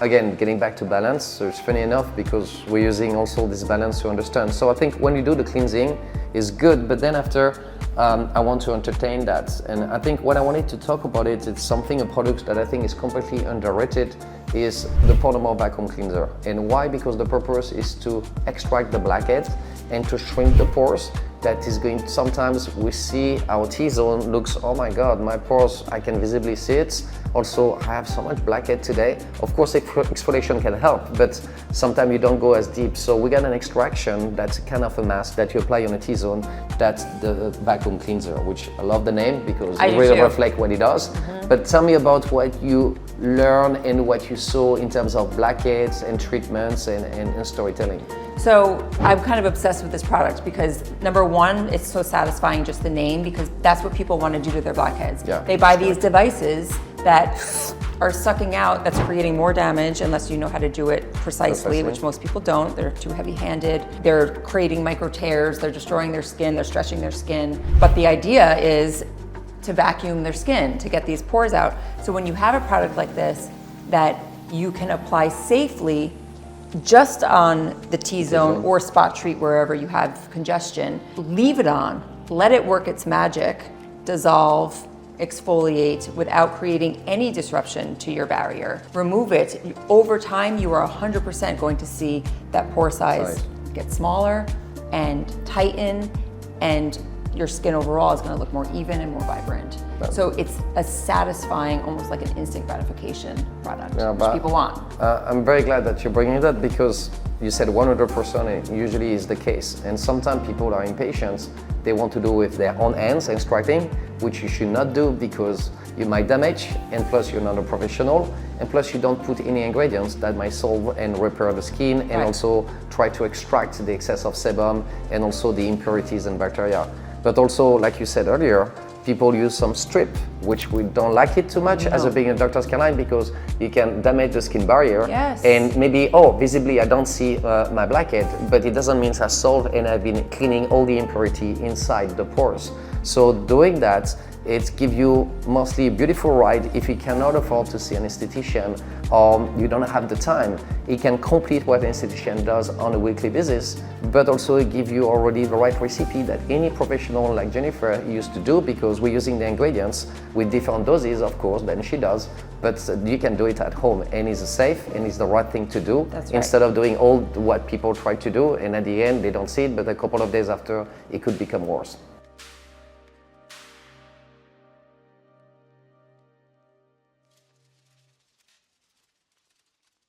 again, getting back to balance, so it's funny enough because we're using also this balance to understand. So I think when you do the cleansing is good, but then after I want to entertain that. And I think what I wanted to talk about it's something, a product that I think is completely underrated, is the Portable Vacuum Cleanser. And why? Because the purpose is to extract the blackheads and to shrink the pores. That is going to, sometimes we see our T-zone looks, oh my God, my pores, I can visibly see it. Also, I have so much blackhead today. Of course, exfoliation can help, but sometimes you don't go as deep. So we got an extraction that's kind of a mask that you apply on a T-zone. That's the vacuum cleanser, which I love the name because it really reflects what it does. But tell me about what you learn and what you saw in terms of blackheads and treatments and storytelling. So I'm kind of obsessed with this product because number one, it's so satisfying, just the name, because that's what people want to do to their blackheads. Yeah, they buy these devices that are sucking out, that's creating more damage unless you know how to do it precisely, which most people don't. They're too heavy-handed. They're creating micro tears, they're destroying their skin, they're stretching their skin. But the idea is to vacuum their skin, to get these pores out. So when you have a product like this that you can apply safely just on the T-zone or spot treat wherever you have congestion, leave it on, let it work its magic, dissolve, exfoliate without creating any disruption to your barrier. Remove it. Over time, you are 100% going to see that pore size get smaller and tighten, and your skin overall is going to look more even and more vibrant. So it's a satisfying, almost like an instant gratification product, which people want. I'm very glad that you're bringing that because you said 100%, it usually is the case. And sometimes people are impatient. They want to do with their own hands extracting, which you should not do because you might damage, and plus you're not a professional, and plus you don't put any ingredients that might solve and repair the skin and also try to extract the excess of sebum and also the impurities and bacteria. But also, like you said earlier, people use some strip, which we don't like it too much as a being a doctor's canine because you can damage the skin barrier. And maybe, visibly I don't see my blackhead, but it doesn't mean I solved and I've been cleaning all the impurity inside the pores. So doing that, it gives you mostly a beautiful ride. If you cannot afford to see an esthetician or you don't have the time, it can complete what an esthetician does on a weekly basis, but also give you already the right recipe that any professional like Jennifer used to do because we're using the ingredients with different doses, of course, than she does, but you can do it at home and it's safe and it's the right thing to do instead of doing all what people try to do and at the end they don't see it, but a couple of days after it could become worse.